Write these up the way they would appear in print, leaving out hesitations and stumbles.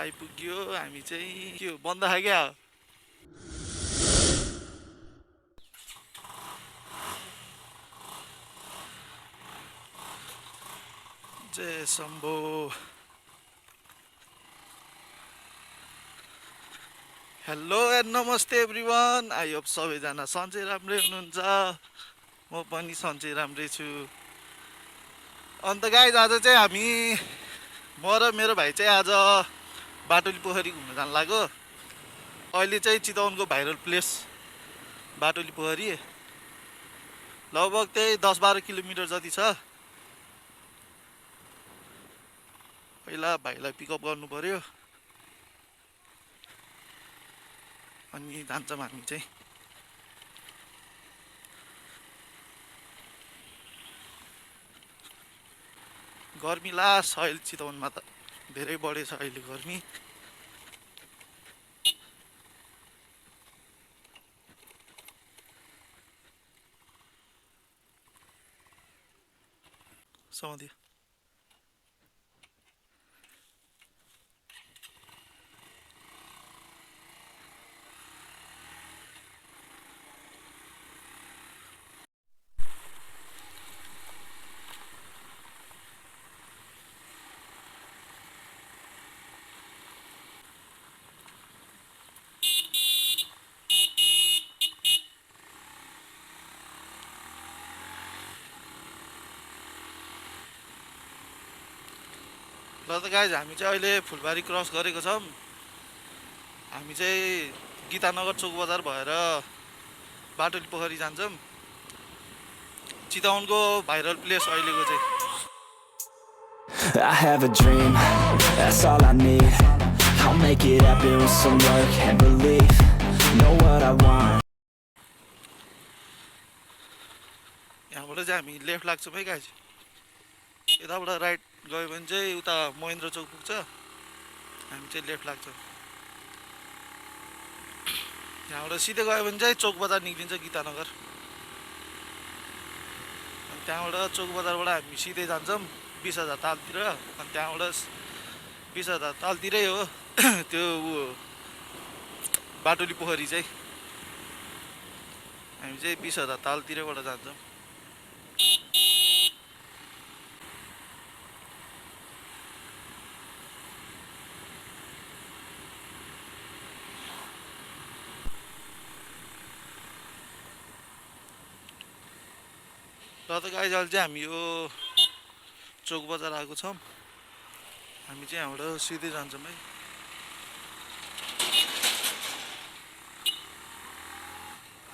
आइपुग्यो। हामी चाहिँ के हो बन्द खायो क्या। जय शम्भो। हेलो एन्ड नमस्ते एभ्रिवान। आई होप सबैजना सन्चै राम्रै हुनुहुन्छ। म पनि सन्चै राम्रै छु। अन्त गाइज आज चाहिँ हामी म र मेरो भाइ चाहिँ आज बाटुली पोखरी घुम्न जानु लाग्यो। अहिले चाहिँ चितवनको भाइरल प्लेस बाटुली पोखरी लगभग त्यही 10-12 किलोमिटर जति छ। पहिला भाइलाई पिकअप गर्नु पर्यो अनि जान्छौँ हामी चाहिँ। गर्मी लास अहिले चितवनमा त धेरै बढेछ अहिले गर्मी। समाधियो ल त गाइज हामी चाहिँ अहिले फुलबारी क्रस गरेको छौँ। हामी चाहिँ गीतानगर चोक बजार भएर बाटुली पोखरी जान्छौँ। चितवनको भाइरल प्लेस अहिलेको चाहिँ। I have a dream, that's all I need. I'll make it happen with some work and belief. Know what I want. यहाँबाट चाहिँ हामी लेफ्ट लाग्छौँ है गाइज। यताबाट राइट गयो भने चाहिँ उता महेन्द्र चोक पुग्छ। हामी चाहिँ लेफ्ट लाग्छौँ। यहाँबाट सिधै गयो भने चाहिँ चोक बजार निक्लिन्छ गीतानगर। अनि त्यहाँबाट चोक बजारबाट हामी सिधै जान्छौँ 20,000 तालतिर। अनि त्यहाँबाट 20,000 तालतिरै हो त्यो बाटुली पोखरी चाहिँ। हामी चाहिँ 20,000 तालतिरैबाट जान्छौँ। र त गाइज अहिले चाहिँ हामी यो चोक बजार आएको छौँ। हामी चाहिँ यहाँबाट सिधै जान्छौँ है।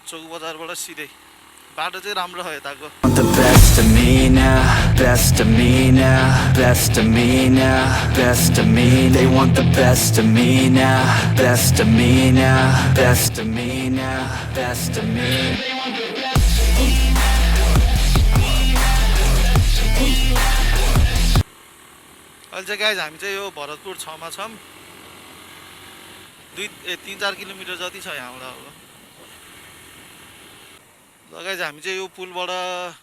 चोक बजारबाट सिधै बाटो चाहिँ राम्रो छ यताको। The best of me now, best of me now, best of me now, best of me. They want the best of me now, best of me now, best of me now, best of me. अहिले चाहिँ guys हामी चाहिँ यो भरतपुर 6 मा छौँ। 3-4 kilometre जति छ यहाँबाट अब। ल गाइज हामी चाहिँ यो पुलबाट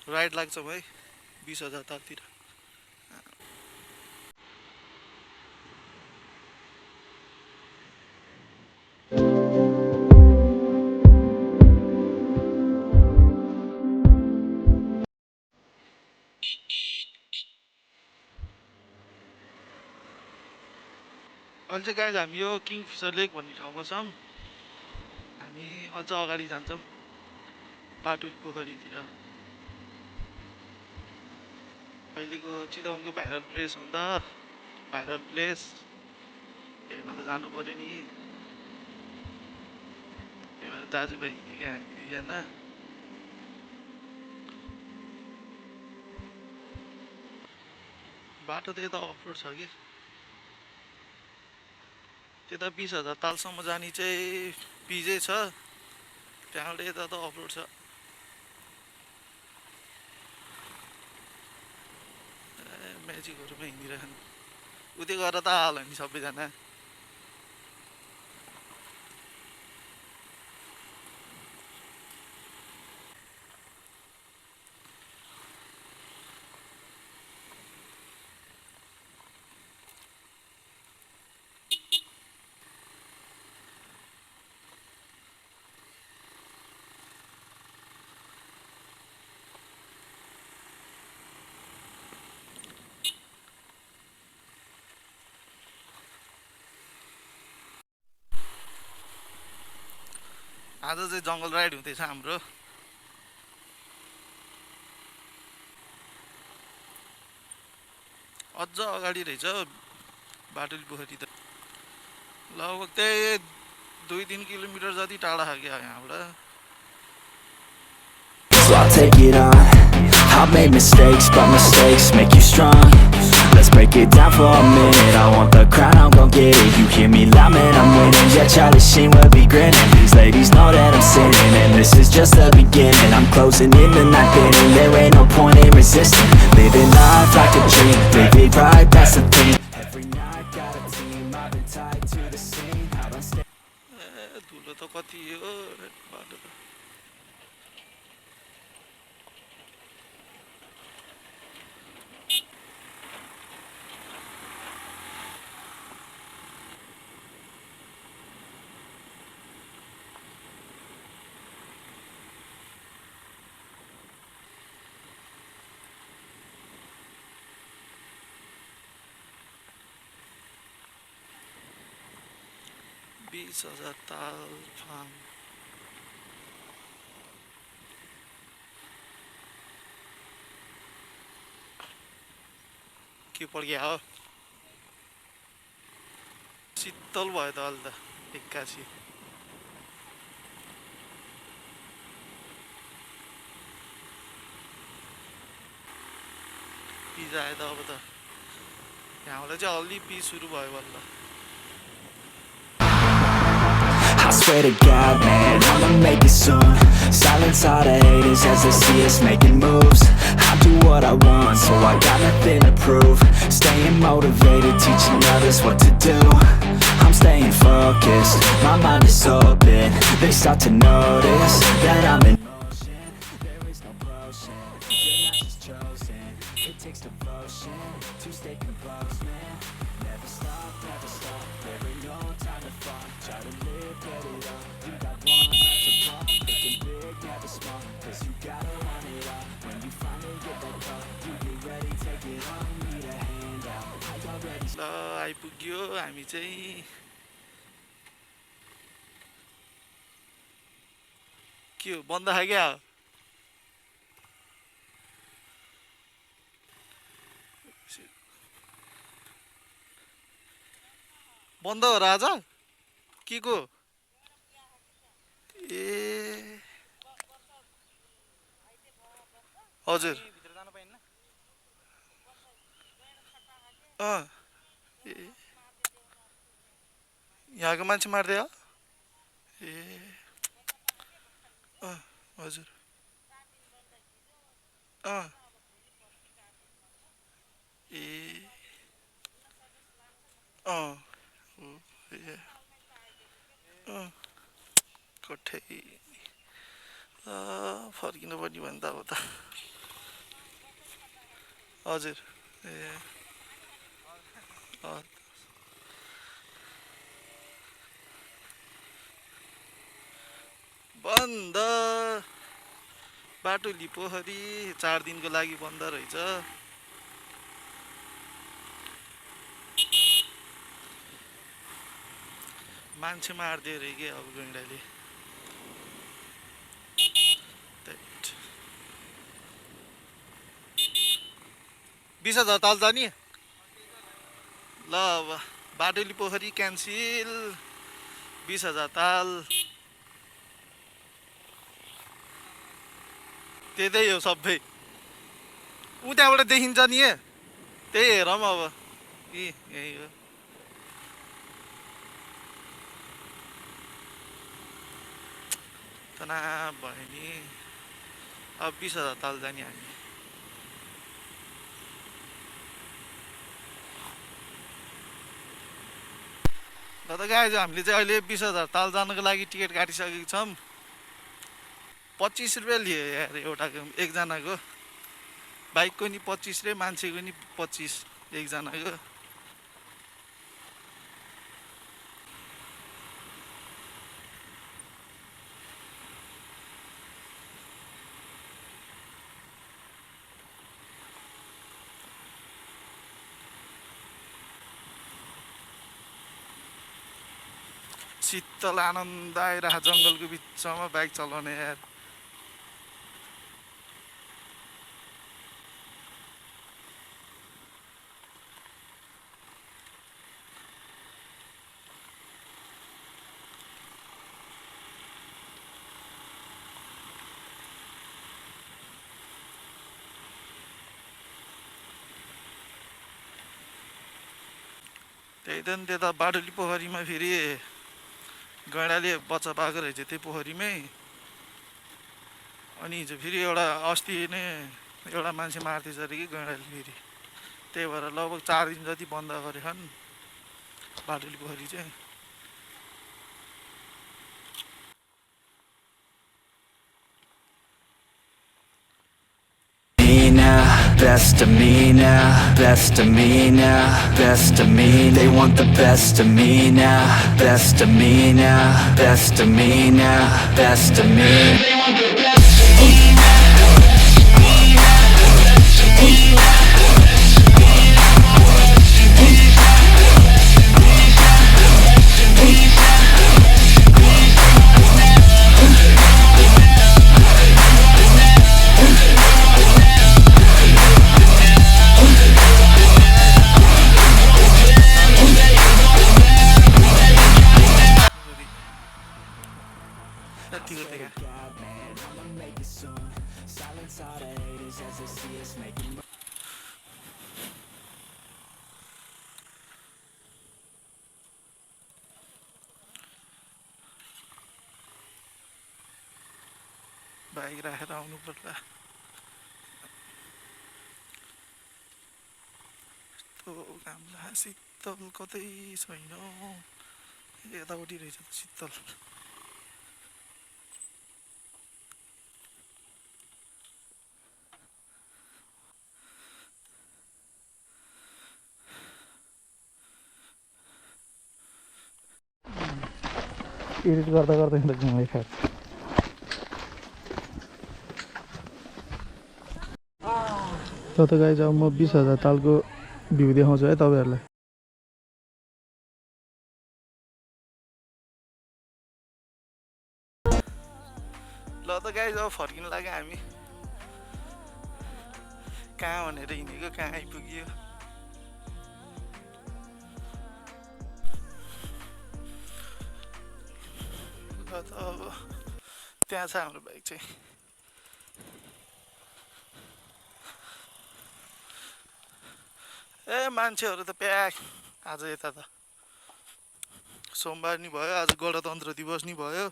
राइट लाग्छौँ है 20,000 तालतिर। अहिले चाहिँ गाइज हामी यो किङफिसर लेक भन्ने ठाउँमा छौँ। हामी अझ अगाडि जान्छौँ बाटुली पोखरीतिर। अहिलेको चितवनको भाइरल प्लेस हो नि त। भाइरल प्लेस हेर्न त जानु पर्यो नि। त्यही भएर दाजुभाइ यहाँ बाटो त यता अफरोड छ कि। त्यता 20,000 तालसम्म जाने चाहिँ पिजै छ। त्यहाँबाट यता त अफरोड छ। म्याजिकहरूमा हिँडिरहनु उतै गएर त हाल नि सबैजना। आज चाहिँ जङ्गल राइड हुँदैछ हाम्रो। अझ अगाडि रहेछ बाटुली पोखरी त, लगभग त्यही 2-3 किलोमिटर जति टाढा छ क्या यहाँबाट। So I'll take it on. I've made mistakes, but mistakes make you strong. Let's break it down for a minute. I want the crown, I'm gon' get it. You hear me loud, man, I'm winning. Yeah, Charlie Sheen will be grinning. These ladies know that I'm sinning, and this is just the beginning. I'm closing in the night inning. There ain't no point in resisting. Living life like a dream, live it right, that's the thing. Every night got a team, I've been tied to the scene. Out on stage. धुलो त कति हो बाटो त। बीस हजार ताल farm. के पड्क्या हो, शीतल भयो त अहिले त एक्कासी। पिज आयो त अब त यहाँबाट चाहिँ अलि पिज सुरु भयो बल्ल। I swear to God, man, I'ma make it soon. Silence all the haters as they see us making moves. I do what I want, so I got nothing to prove. Staying motivated, teaching others what to do. I'm staying focused, my mind is open. They start to notice that I'm in motion. There is no potion, you're not just chosen. It takes devotion to stay composed, man. Never stop, there ain't no time to fall. Try to live, get it on. You got one life to pop, thinking big, never small. Cause you gotta want it all. When you finally get that call, you get ready, take it on. Need a hand out, I already. ल आइपुग्यो हामी चाहिँ। के हो बन्द खायो क्या? बन्द हो र आज के को? ए हजुर अँ ए यहाँको मान्छे मार्दै हो? ए अँ हजुर अँ ए अँ ए अँ कठै फर्किनु पर्ने भयो नि त अब त। हजुर ए बन्द बाटुली पोखरी 4 दिनको लागि बन्द रहेछ। मान्छे मारिदियो अरे के अब गैँडाले। 20,000 ताल जाने ल अब बाटुली पोखरी क्यान्सिल 20,000 ताल त्यतै हो सबै ऊ त्यहाँबाट देखिन्छ नि त्यही हेरौँ अब कि यही हो। तनाव भयो नि अब 20,000 ताल जाने हामी। ल त गाइज हामीले चाहिँ अहिले 20,000 ताल जानको लागि टिकट काटिसकेको छौँ। 25 रुपियाँ लियो यार एउटाको एकजनाको। बाइकको नि 25 रे मान्छेको नि 25 एकजनाको। शीतल आनन्द आइरहेको जङ्गलको बिचमा बाइक चलाउने यार। त्यही त नि त्यता बाटुली पोखरीमा फेरि गैँडाले बच्चा पाएको रहेछ त्यही पोखरीमै। अनि हिजो फेरि अस्ति नै एउटा मान्छे मार्दैछ अरे कि गैँडाले फेरि। त्यही भएर लगभग 4 दिन जति बन्द गरेछन् बाटुली पोखरी चाहिँ। Best of me now, best of me now, best of me. They want the best of me now, best of me now, best of me now, best of me. They want the best of me now. यतिको त्यहाँ bike राखेर आउनु पर्ला। यस्तो घाम लाग्यो, शीतल कतै छैन। यतापट्टि रहेछ त शीतल। एडिट गर्दा गर्दै घुमाइ खाएको त गाइज। अब म 20,000 तालको भ्यू देखाउँछु है तपाईँहरूलाई। ल त गाइज अब फर्किन लाग्यो हामी। कहाँ भनेर हिँडेको कहाँ आइपुग्यो। ल त अब त्यहाँ छ हाम्रो बाइक चाहिँ। ए मान्छेहरू त प्याक। आज यता त सोमबार नि भयो, आज गणतन्त्र दिवस नि भयो।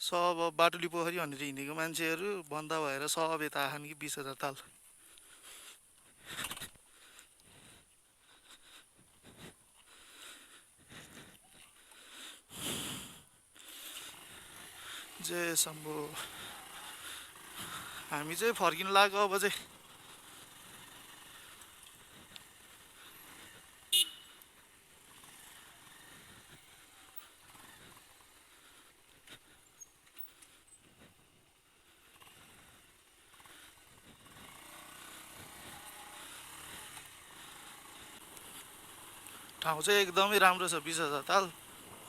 सब बाटुली पोखरी भनेर हिँडेको मान्छेहरू बन्द भएर सब यता आछन् कि 20,000 ताल। जय शम्भो। हामी चाहिँ फर्किन लाग्यो अब चाहिँ। ठाउँ चाहिँ एकदमै राम्रो छ 20,000 ताल।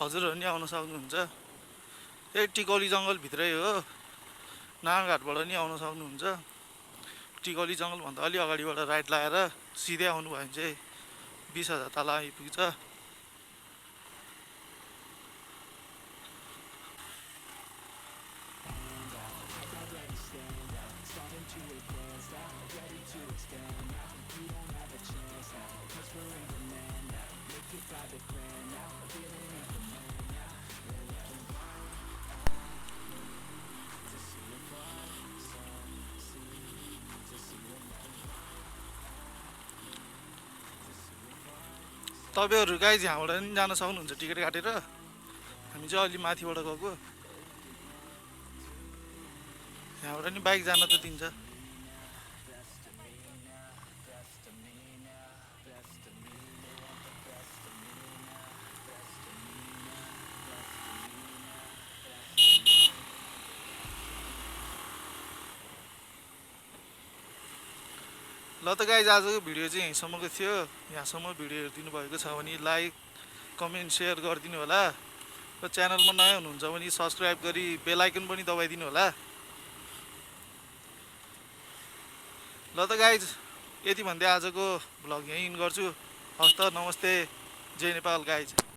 हजुरहरू नि आउन सक्नुहुन्छ। यही टिकौली जङ्गलभित्रै हो। नारायणघाटबाट नि आउन सक्नुहुन्छ। टिकौली जङ्गलभन्दा अलि अगाडिबाट राइट लगाएर सिधै आउनुभयो भने चाहिँ 20,000 ताल आइपुग्छ। तपाईँहरू गाइज यहाँबाट नि जान सक्नुहुन्छ टिकट काटेर। हामी चाहिँ अलि माथिबाट गएको। यहाँबाट नि बाइक जान त दिन्छ। ल त गाइज आजको भिडियो चाहिँ यहीँसम्मको थियो। यहाँसम्म भिडियो हेरिदिनु भएको छ भने लाइक कमेन्ट सेयर गरिदिनु होला र च्यानलमा नयाँ हुनुहुन्छ भने सब्सक्राइब गरी बेल आइकन पनि दबाइदिनु होला। ल त गाइज यति भन्दै आजको भ्लग यहीँ इन गर्छु। हस्त नमस्ते, जय नेपाल गाइज।